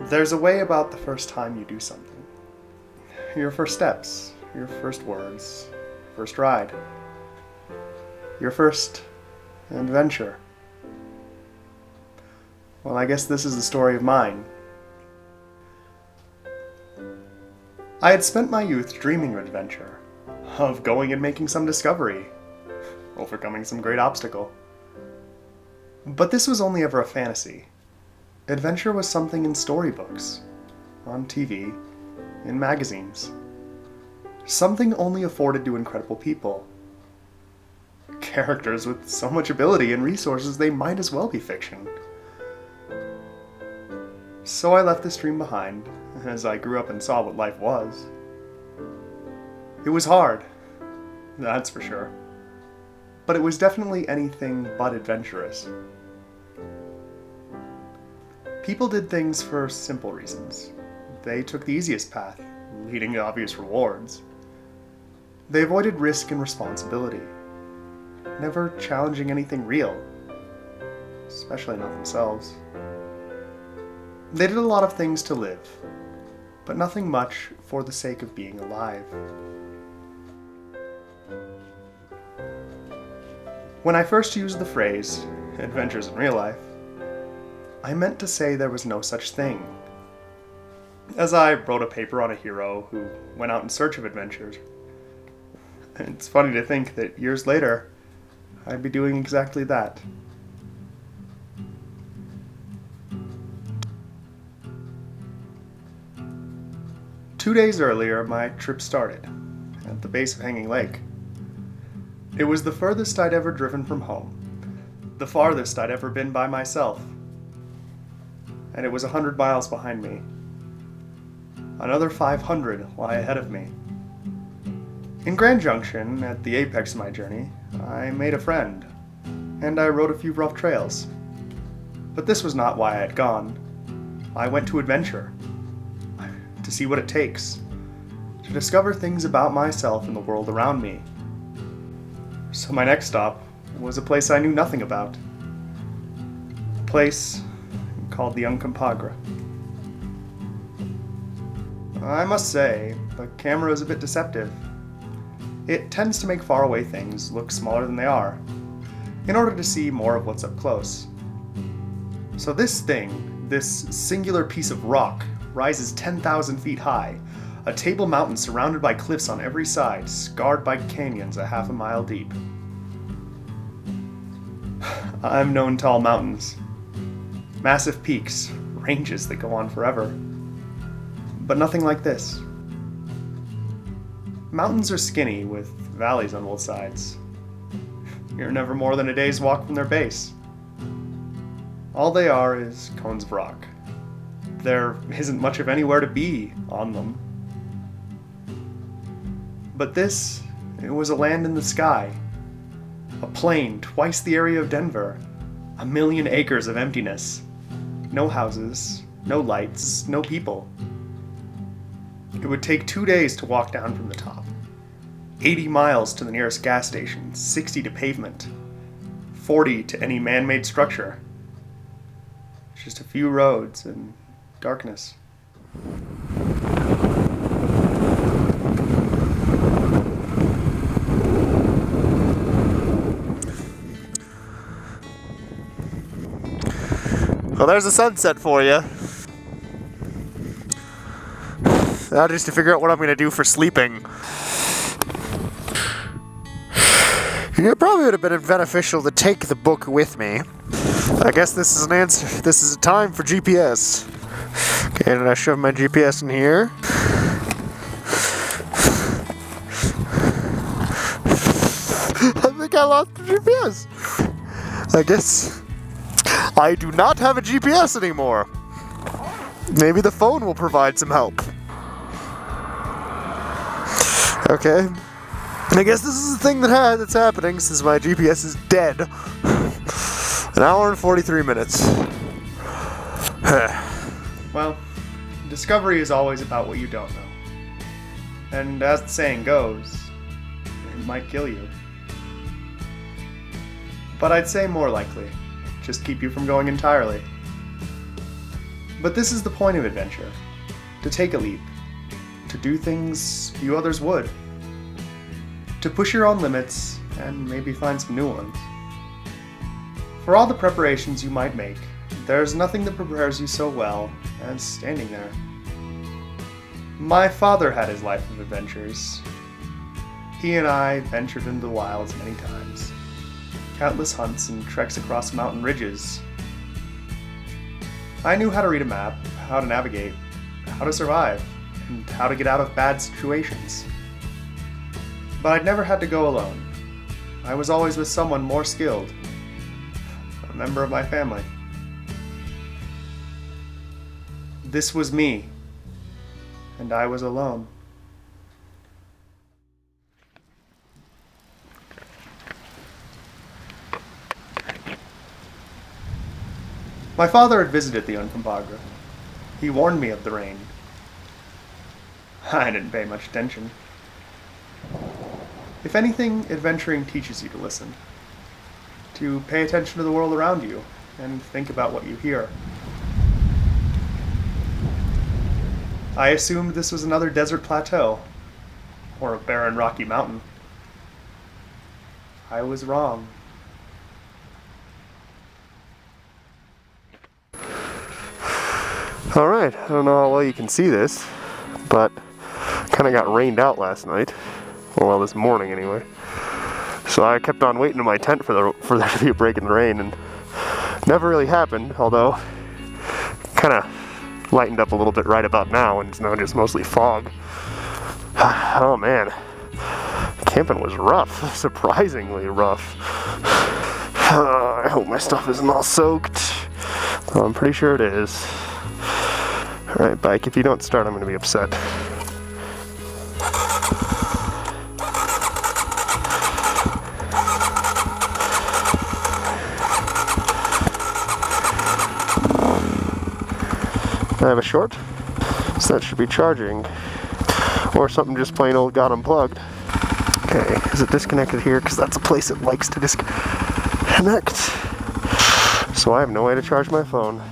There's a way about the first time you do something. Your first steps, your first words, first ride, your first adventure. Well, I guess this is the story of mine. I had spent my youth dreaming of adventure, of going and making some discovery, overcoming some great obstacle. But this was only ever a fantasy. Adventure was something in storybooks, on TV, in magazines. Something only afforded to incredible people. Characters with so much ability and resources they might as well be fiction. So I left this dream behind, as I grew up and saw what life was. It was hard, that's for sure. But it was definitely anything but adventurous. People did things for simple reasons. They took the easiest path, leading to obvious rewards. They avoided risk and responsibility, never challenging anything real, especially not themselves. They did a lot of things to live, but nothing much for the sake of being alive. When I first used the phrase, adventures in real life, I meant to say there was no such thing. As I wrote a paper on a hero who went out in search of adventures. It's funny to think that years later, I'd be doing exactly that. Two days earlier, my trip started, at the base of Hanging Lake. It was the furthest I'd ever driven from home, the farthest I'd ever been by myself. And it was 100 miles behind me. Another 500 lie ahead of me. In Grand Junction, at the apex of my journey, I made a friend, and I rode a few rough trails. But this was not why I had gone. I went to adventure, to see what it takes, to discover things about myself and the world around me. So my next stop was a place I knew nothing about. A place called the Uncompaghre. I must say, the camera is a bit deceptive. It tends to make faraway things look smaller than they are, in order to see more of what's up close. So this thing, this singular piece of rock, rises 10,000 feet high, a table mountain surrounded by cliffs on every side, scarred by canyons a half a mile deep. I've known tall mountains, massive peaks, ranges that go on forever, but nothing like this. Mountains are skinny, with valleys on both sides. You're never more than a day's walk from their base. All they are is cones of rock. There isn't much of anywhere to be on them. But this, it was a land in the sky. A plain twice the area of Denver. 1 million acres of emptiness. No houses, no lights, no people. It would take 2 days to walk down from the top. 80 miles to the nearest gas station, 60 to pavement, 40 to any man-made structure. Just a few roads and darkness. Well, there's the sunset for you. Now just to figure out what I'm going to do for sleeping. It probably would have been beneficial to take the book with me. I guess this is an answer. This is a time for GPS. Okay, did I shove my GPS in here? I think I lost the GPS. I guess I do not have a GPS anymore. Maybe the phone will provide some help. Okay. I guess this is the thing that's happening since my GPS is dead. 1 hour and 43 minutes. Well, discovery is always about what you don't know. And as the saying goes, it might kill you. But I'd say more likely, just keep you from going entirely. But this is the point of adventure, to take a leap, to do things few others would, to push your own limits and maybe find some new ones. For all the preparations you might make, there's nothing that prepares you so well as standing there. My father had his life of adventures. He and I ventured into the wilds many times. Countless hunts and treks across mountain ridges. I knew how to read a map, how to navigate, how to survive, and how to get out of bad situations. But I'd never had to go alone. I was always with someone more skilled, a member of my family. This was me, and I was alone. My father had visited the Uncompaghre. He warned me of the rain. I didn't pay much attention. If anything, adventuring teaches you to listen, to pay attention to the world around you, and think about what you hear. I assumed this was another desert plateau, or a barren rocky mountain. I was wrong. Alright, I don't know how well you can see this, but kind of got rained out last night. Or well, this morning anyway. So I kept on waiting in my tent for there to be a break in the rain, and never really happened, although kind of lightened up a little bit right about now, and it's now just mostly fog. Oh man, camping was rough, surprisingly rough. I hope my stuff isn't all soaked. Well, I'm pretty sure it is. Alright, bike, if you don't start, I'm going to be upset. I have a short, so that should be charging. Or something just plain old got unplugged. Okay, is it disconnected here? Because that's a place it likes to disconnect. So I have no way to charge my phone.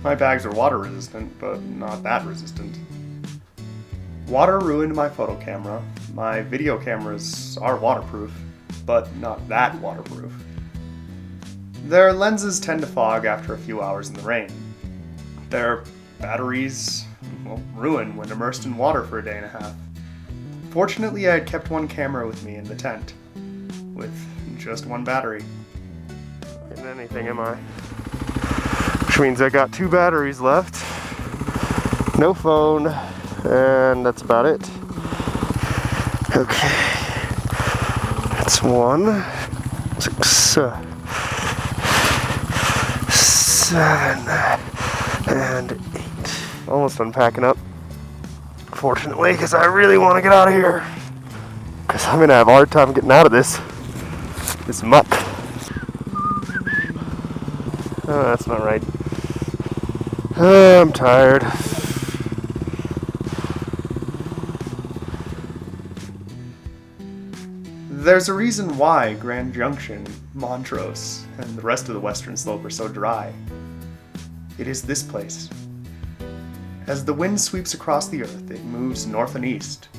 My bags are water resistant, but not that resistant. Water ruined my photo camera. My video cameras are waterproof, but not that waterproof. Their lenses tend to fog after a few hours in the rain. Their batteries, ruin when immersed in water for a day and a half. Fortunately, I had kept one camera with me in the tent, with just one battery. Getting anything, am I? Which means I got 2 batteries left, no phone, and that's about it. Okay, that's 1, 6, 7, and 8. Almost unpacking up, fortunately, because I really want to get out of here, because I'm going to have a hard time getting out of this muck. Oh, that's not right. I'm tired. There's a reason why Grand Junction, Montrose, and the rest of the Western Slope are so dry. It is this place. As the wind sweeps across the earth, it moves north and east,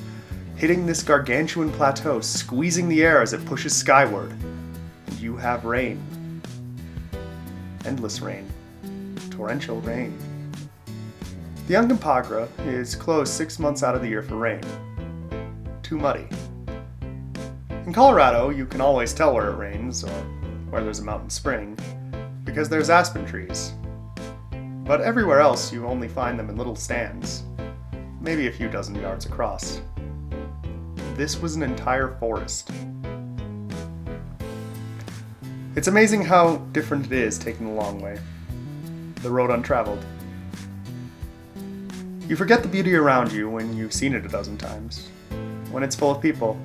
hitting this gargantuan plateau, squeezing the air as it pushes skyward, and you have rain. Endless rain. Torrential rain. The Uncompaghre is closed 6 months out of the year for rain. Too muddy. In Colorado, you can always tell where it rains, or where there's a mountain spring, because there's aspen trees. But everywhere else, you only find them in little stands, maybe a few dozen yards across. This was an entire forest. It's amazing how different it is taking the long way, the road untraveled. You forget the beauty around you when you've seen it a dozen times, when it's full of people,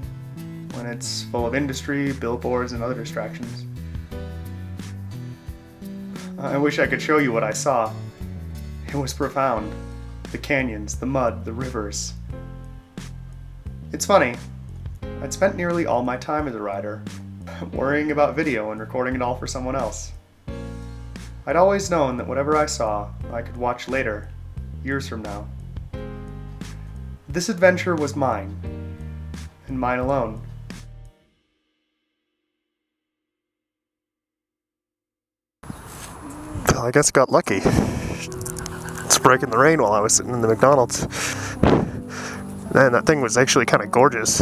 when it's full of industry, billboards, and other distractions. I wish I could show you what I saw. It was profound. The canyons, the mud, the rivers. It's funny, I'd spent nearly all my time as a rider, worrying about video and recording it all for someone else. I'd always known that whatever I saw, I could watch later, years from now. This adventure was mine, and mine alone. Well, I guess I got lucky. It's breaking the rain while I was sitting in the McDonald's. Man, that thing was actually kind of gorgeous,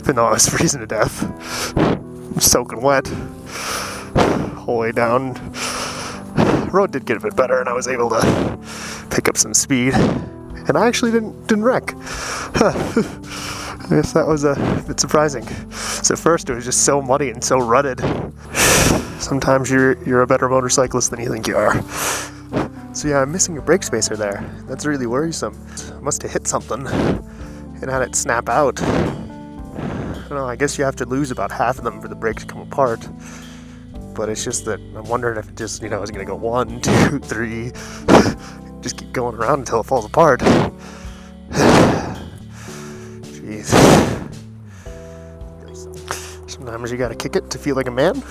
even though I was freezing to death. Soaking wet. Whole way down. The road did get a bit better, and I was able to pick up some speed. And I actually didn't wreck. I guess that was a bit surprising. So at first it was just so muddy and so rutted. Sometimes you're a better motorcyclist than you think you are. So yeah, I'm missing a brake spacer there. That's really worrisome. I must have hit something and had it snap out. I don't know, I guess you have to lose about half of them for the brake to come apart. But it's just that I'm wondering if it just, is gonna go 1, 2, 3, just keep going around until it falls apart. Jeez. Sometimes you gotta kick it to feel like a man.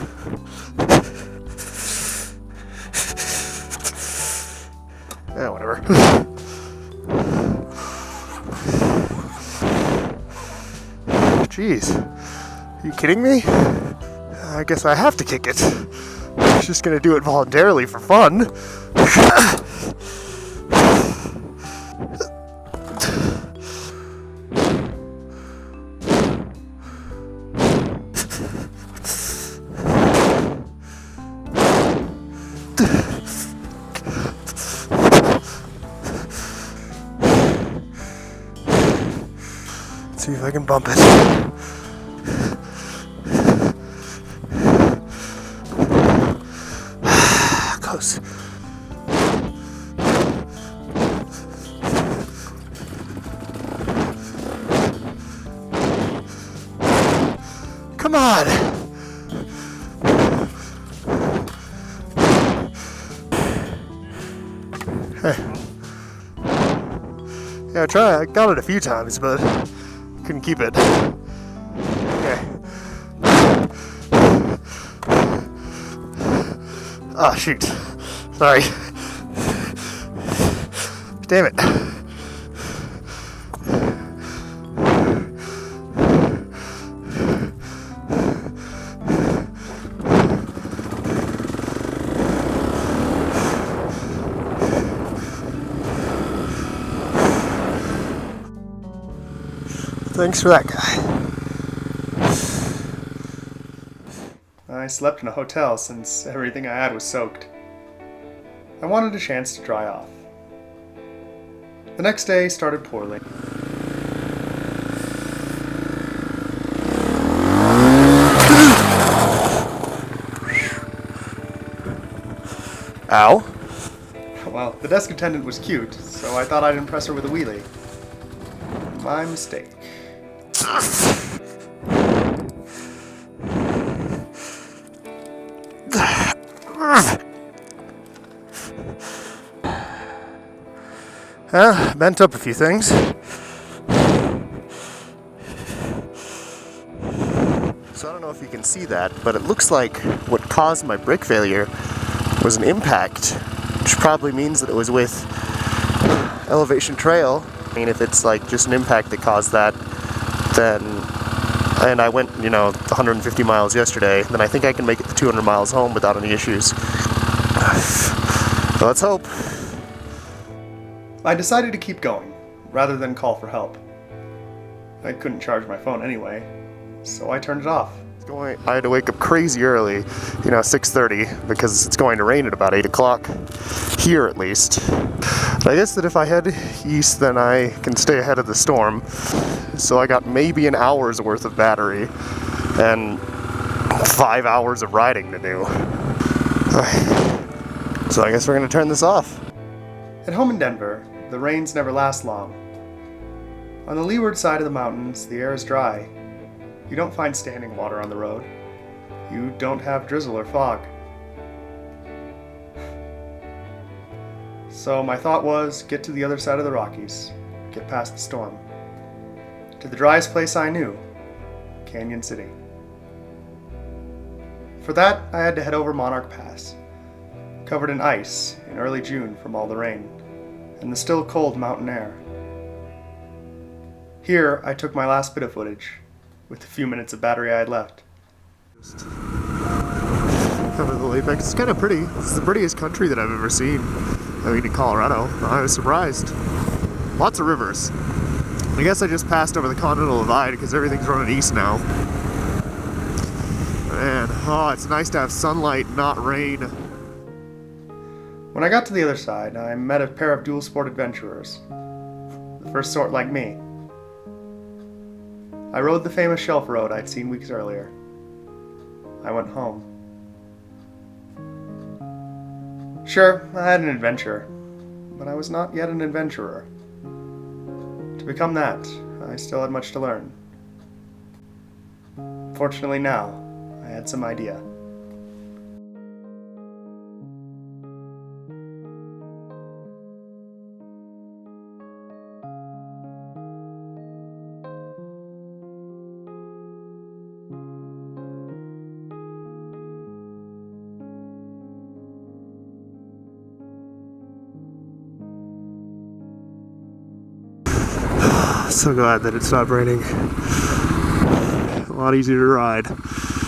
Yeah, whatever. Jeez. Are you kidding me? I guess I have to kick it. I was just gonna do it voluntarily for fun. Let's see if I can bump it. Close. Come on! Hey. Yeah, I got it a few times, but couldn't keep it. Okay. Oh, shoot. Sorry. Damn it. Thanks for that guy. I slept in a hotel since everything I had was soaked. I wanted a chance to dry off. The next day started poorly. Ow. Well, the desk attendant was cute, so I thought I'd impress her with a wheelie. My mistake. Bent up a few things. So I don't know if you can see that, but it looks like what caused my brake failure was an impact, which probably means that it was with elevation trail. I mean, if it's like just an impact that caused that, then, and I went, 150 miles yesterday, then I think I can make it to 200 miles home without any issues. Well, let's hope. I decided to keep going, rather than call for help. I couldn't charge my phone anyway, so I turned it off. I had to wake up crazy early, 6:30, because it's going to rain at about 8 o'clock, here at least. But I guess that if I head east, then I can stay ahead of the storm. So I got maybe an hour's worth of battery, and 5 hours of riding to do. So I guess we're going to turn this off. At home in Denver, the rains never last long. On the leeward side of the mountains, the air is dry. You don't find standing water on the road. You don't have drizzle or fog. So my thought was, get to the other side of the Rockies, get past the storm. To the driest place I knew, Canyon City. For that, I had to head over Monarch Pass. covered in ice in early June from all the rain, and the still cold mountain air. Here, I took my last bit of footage, with the few minutes of battery I had left. Coming to the lake. It's kind of pretty. It's the prettiest country that I've ever seen. I mean, in Colorado. I was surprised. Lots of rivers. I guess I just passed over the Continental Divide because everything's running east now. Man, oh, it's nice to have sunlight, not rain. When I got to the other side, I met a pair of dual sport adventurers. The first sort like me. I rode the famous shelf road I'd seen weeks earlier. I went home. Sure, I had an adventure, but I was not yet an adventurer. To become that, I still had much to learn. Fortunately now, I had some idea. So glad that it stopped raining. A lot easier to ride.